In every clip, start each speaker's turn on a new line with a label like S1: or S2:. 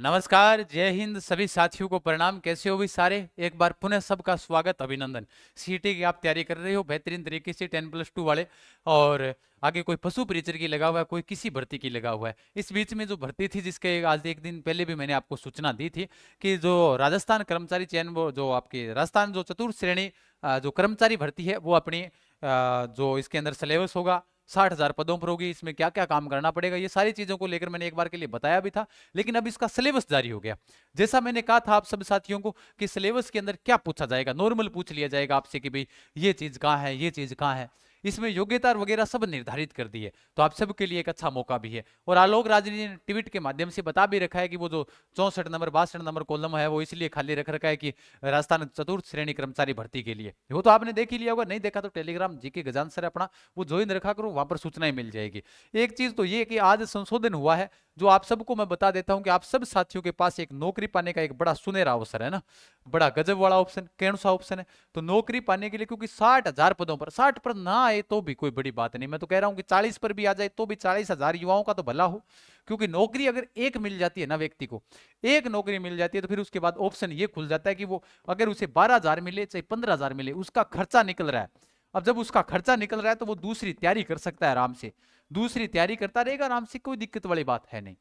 S1: नमस्कार, जय हिंद सभी साथियों को प्रणाम। कैसे हो भी सारे? एक बार पुनः सबका स्वागत, अभिनंदन। सीटी की आप तैयारी कर रहे हो बेहतरीन तरीके से 10+2 वाले, और आगे कोई पशु परिचर की लगा हुआ है, कोई किसी भर्ती की लगा हुआ है। इस बीच में जो भर्ती थी, जिसके आज एक दिन पहले भी मैंने आपको सूचना दी थी कि जो राजस्थान कर्मचारी चयन, वो जो आपकी राजस्थान जो चतुर्थ श्रेणी जो कर्मचारी भर्ती है, वो अपनी जो इसके अंदर सिलेबस होगा 60,000 पदों पर होगी। इसमें क्या क्या काम करना पड़ेगा, ये सारी चीजों को लेकर मैंने एक बार के लिए बताया भी था। लेकिन अब इसका सिलेबस जारी हो गया। जैसा मैंने कहा था आप सब साथियों को कि सिलेबस के अंदर क्या पूछा जाएगा, नॉर्मल पूछ लिया जाएगा आपसे कि भाई ये चीज कहाँ है, ये चीज कहाँ है। इसमें योग्यता वगैरह सब निर्धारित कर दी है, तो आप सबके लिए एक अच्छा मौका भी है। और आलोक राज ने ट्वीट के माध्यम से बता भी रखा है कि वो जो 64 नंबर 62 नंबर कॉलम है, वो इसलिए खाली रख रखा है कि राजस्थान चतुर्थ श्रेणी कर्मचारी भर्ती के लिए। वो तो आपने देख ही लिया होगा, नहीं देखा तो टेलीग्राम जीके गजान सर अपना वो ज्वाइन रखा करो, वहां पर सूचनाएं मिल जाएगी। एक चीज तो ये कि आज संशोधन हुआ है, जो आप सबको मैं बता देता हूं कि आप सब साथियों के पास एक नौकरी पाने का एक बड़ा सुनहरा अवसर है ना, बड़ा गजब वाला ऑप्शन। कौन सा ऑप्शन है? तो नौकरी पाने के लिए, क्योंकि 60,000 पदों पर, 60 पर ना आए तो भी कोई बड़ी बात नहीं, मैं तो कह रहा हूं कि 40 पर भी आ जाए तो भी 40,000 युवाओं का तो भला हो। क्योंकि नौकरी अगर एक मिल जाती है ना व्यक्ति को, एक नौकरी मिल जाती है, तो फिर उसके बाद ऑप्शन ये खुल जाता है कि वो अगर उसे 12,000 मिले चाहे 15,000 मिले, उसका खर्चा निकल रहा है। अब जब उसका खर्चा निकल रहा है तो वो दूसरी तैयारी कर सकता है आराम से, दूसरी तैयारी करता रहेगा आराम से, कोई दिक्कत वाली बात है नहीं।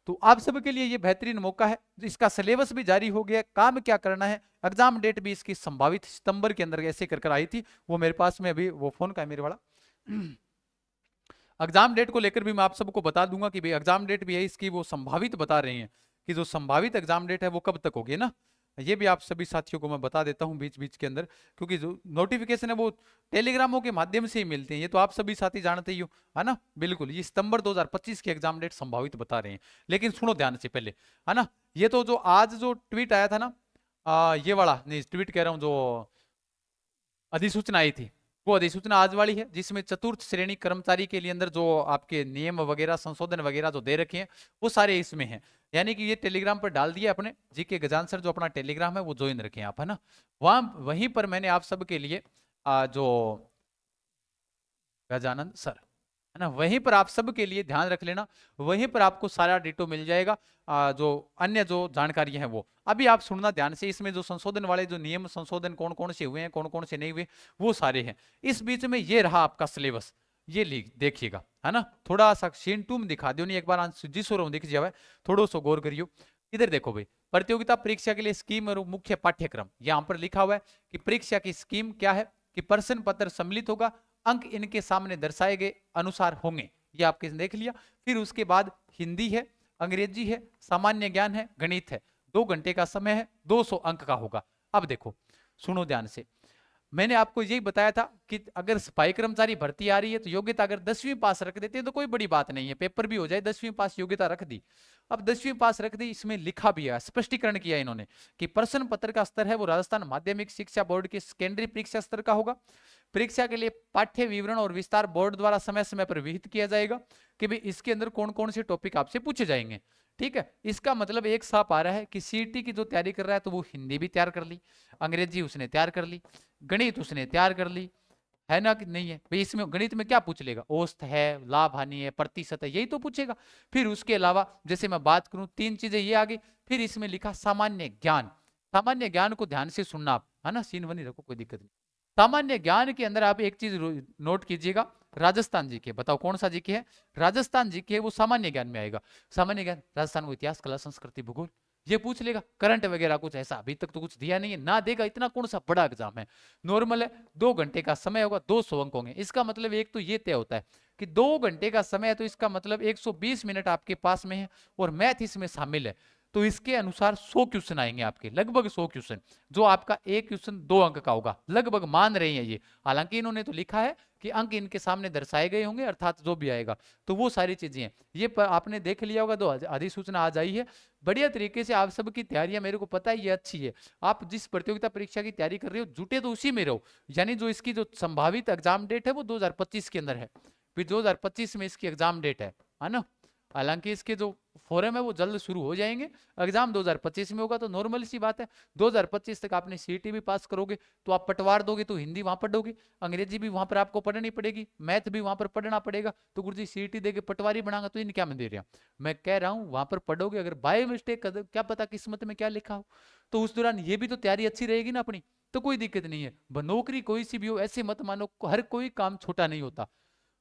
S1: तो आप सबके लिए ये बेहतरीन मौका है। इसका सिलेबस भी जारी हो गया, काम क्या करना है, एग्जाम डेट भी इसकी संभावित सितंबर के अंदर ऐसे कर आई थी, वो मेरे पास में अभी वो फोन का है मेरे वाला। एग्जाम डेट को लेकर भी मैं आप सबको बता दूंगा कि भाई एग्जाम डेट भी है इसकी, वो संभावित बता रहे हैं कि जो संभावित एग्जाम डेट है वो कब तक होगी ना। ये भी आप सभी साथियों को मैं बता देता हूं बीच बीच के अंदर, क्योंकि जो नोटिफिकेशन है वो टेलीग्रामों के माध्यम से ही मिलते हैं, ये तो आप सभी साथी जानते ही हो, है ना। बिल्कुल, ये सितंबर 2025 की एग्जाम डेट संभावित बता रहे हैं। लेकिन सुनो ध्यान से पहले, है ना। ये तो जो आज जो ट्वीट आया था ना, ये वाला नहीं, ट्वीट कह रहा हूं, जो अधिसूचना आई थी, वो अधिसूचना आज वाली है, जिसमें चतुर्थ श्रेणी कर्मचारी के लिए अंदर जो आपके नियम वगैरह संशोधन वगैरह जो दे रखे हैं, वो सारे इसमें हैं। यानी कि ये टेलीग्राम पर डाल दिया अपने जीके गजान सर, जो अपना टेलीग्राम है वो ज्वाइन रखें आप, है ना। वहां वहीं पर मैंने आप सबके लिए जो गजानंद सर, है ना, वहीं पर आप सबके लिए ध्यान रख लेना, वहीं पर आपको सारा डिटो मिल जाएगा। जो अन्य जो जानकारी है वो अभी आप सुनना ध्यान से। इसमें जो संशोधन वाले जो नियम संशोधन कौन कौन से हुए हैं, कौन कौन से नहीं हुए, वो सारे हैं। इस बीच में ये रहा आपका सिलेबस, ये देखिएगा, है ना। थोड़ा सा सीन टू में दिखा दो नहीं एक बार, जिस और दिख जाए, थोड़ा सा गौर करियो। इधर देखो भाई, प्रतियोगिता परीक्षा के लिए स्कीम और मुख्य पाठ्यक्रम, यहां पर लिखा हुआ है कि परीक्षा की स्कीम क्या है, कि प्रश्न पत्र सम्मिलित होगा, अंक इनके सामने दर्शाए गए अनुसार होंगे, ये आपके देख लिया। फिर उसके बाद हिंदी है, अंग्रेजी है, सामान्य ज्ञान है, गणित है। 2 घंटे का समय है, 200 अंक का होगा। अब देखो, सुनो ध्यान से, मैंने आपको यही बताया था कि अगर सिपाही कर्मचारी भर्ती आ रही है तो योग्यता अगर 10वीं पास रख देते हैं तो कोई बड़ी बात नहीं है, पेपर भी हो जाए, 10वीं पास योग्यता रख दी। अब 10वीं पास रख दी, इसमें लिखा भी है, स्पष्टीकरण किया इन्होंने कि प्रश्न पत्र का स्तर है वो राजस्थान माध्यमिक शिक्षा बोर्ड के सेकेंडरी परीक्षा स्तर का होगा। परीक्षा के लिए पाठ्य विवरण और विस्तार बोर्ड द्वारा समय समय पर विहित किया जाएगा कि भाई इसके अंदर कौन कौन से टॉपिक आपसे पूछे जाएंगे। ठीक है, इसका मतलब एक साफ आ रहा है कि सीटी की जो तैयारी कर रहा है तो वो हिंदी भी तैयार कर ली, अंग्रेजी उसने तैयार कर ली, गणित उसने तैयार कर ली, है ना कि नहीं है भाई। इसमें गणित में क्या पूछ लेगा, औसत है, लाभ हानि है, प्रतिशत है, यही तो पूछेगा। फिर उसके अलावा जैसे मैं बात करूं, 3 चीजें ये आ गई। फिर इसमें लिखा सामान्य ज्ञान, सामान्य ज्ञान को ध्यान से सुनना आप, है ना, सीन बनी रखो, कोई दिक्कत नहीं। सामान्य ज्ञान के अंदर आप एक चीज नोट कीजिएगा, राजस्थान जी के, बताओ कौन सा जी के है, राजस्थान जी के, वो सामान्य ज्ञान में आएगा। सामान्य ज्ञान, राजस्थान को इतिहास, कला, संस्कृति, भूगोल, ये पूछ लेगा। करंट वगैरह कुछ ऐसा अभी तक तो कुछ दिया नहीं है, ना देगा, इतना कौन सा बड़ा एग्जाम है, नॉर्मल है। 2 घंटे का समय होगा, 200 अंक होंगे। इसका मतलब एक तो ये तय होता है कि 2 घंटे का समय है, तो इसका मतलब 120 मिनट आपके पास में है, और मैथ इसमें शामिल है, तो इसके अनुसार 100 क्वेश्चन आएंगे आपके, लगभग 100 क्वेश्चन, जो आपका एक क्वेश्चन 2 अंक का होगा, लगभग मान रहे हैं ये। हालांकि इन्होंने तो लिखा है कि अंक इनके सामने दर्शाए गए होंगे, अर्थात जो भी आएगा, तो वो सारी चीजें हैं। ये आपने देख लिया होगा, तो अधिसूचना आज आई है, बढ़िया तरीके से आप सबकी तैयारियां, मेरे को पता है ये अच्छी है। आप जिस प्रतियोगिता परीक्षा की तैयारी कर रहे हो, जुटे तो उसी में रहो। यानी जो इसकी जो संभावित एग्जाम डेट है वो 2025 के अंदर है, फिर 2025 में इसकी एग्जाम डेट है ना। हालांकि इसके जो फोरम है वो जल्द शुरू हो जाएंगे। एग्जाम 2025 में होगा तो नॉर्मल सी बात है। 2025 तक आपने सीईटी भी पास करोगे तो आप पटवार दोगे तो हिंदी वहां पढ़ोगे, अंग्रेजी भी वहां पर आपको पढ़नी पड़ेगी, मैथ भी वहां पर पढ़ना पड़ेगा। तो गुरुजी सीईटी देके पटवारी बनागा तो इन क्या मैं दे रहा हूं, मैं कह रहा हूं वहां पर पढ़ोगे, अगर बाय मिस्टेक क्या पता किस्मत में क्या लिखा हो, तो उस दौरान ये भी तो तैयारी अच्छी रहेगी ना अपनी, तो कोई दिक्कत नहीं है। नौकरी कोई सी भी हो, ऐसे मत मानो हर कोई काम छोटा नहीं होता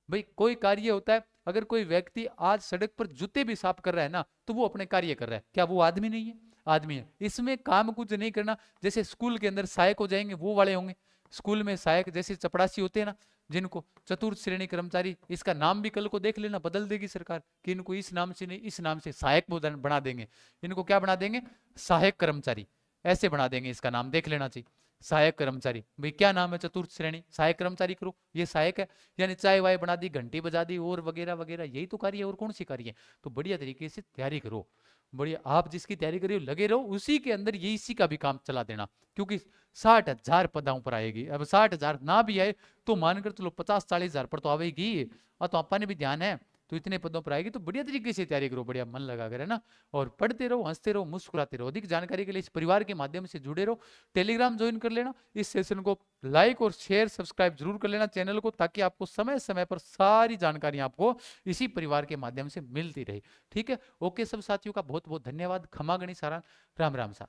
S1: भाई, कोई कार्य होता है। अगर कोई व्यक्ति आज सड़क पर जूते भी साफ कर रहा है ना, तो वो अपने कार्य कर रहा है, क्या वो आदमी नहीं है? आदमी है। इसमें काम कुछ नहीं करना। जैसे स्कूल के अंदर सहायक हो जाएंगे वो वाले होंगे, स्कूल में सहायक जैसे चपड़ासी होते हैं ना, जिनको चतुर्थ श्रेणी कर्मचारी, इसका नाम भी कल को देख लेना बदल देगी सरकार कि इनको इस नाम से नहीं इस नाम से सहायक बना देंगे। इनको क्या बना देंगे? सहायक कर्मचारी, ऐसे बना देंगे, इसका नाम देख लेना चाहिए सहायक कर्मचारी। भाई क्या नाम है? चतुर्थ श्रेणी सहायक कर्मचारी करो, ये सहायक है। यानी चाय वाय बना दी, घंटी बजा दी और वगैरह वगैरह, यही तो कार्य है, और कौन सी कार्य है? तो बढ़िया तरीके से तैयारी करो, बढ़िया आप जिसकी तैयारी करिए लगे रहो, उसी के अंदर ये इसी का भी काम चला देना, क्योंकि 60,000 पदाओं पर आएगी। अब 60,000 ना भी आए तो मानकर चलो 50-40,000 पर तो आएगी, और तो आपा ने भी ध्यान है, तो इतने पदों पर आएगी। तो बढ़िया तरीके से तैयारी करो, बढ़िया मन लगा कर, है ना, और पढ़ते रहो, हंसते रहो, मुस्कुराते रहो। अधिक जानकारी के लिए इस परिवार के माध्यम से जुड़े रहो, टेलीग्राम ज्वाइन कर लेना, इस सेशन को लाइक और शेयर सब्सक्राइब जरूर कर लेना चैनल को, ताकि आपको समय समय पर सारी जानकारी आपको इसी परिवार के माध्यम से मिलती रहे। ठीक है, ओके सब साथियों का बहुत बहुत धन्यवाद। खमा गणित सारा, राम राम सा।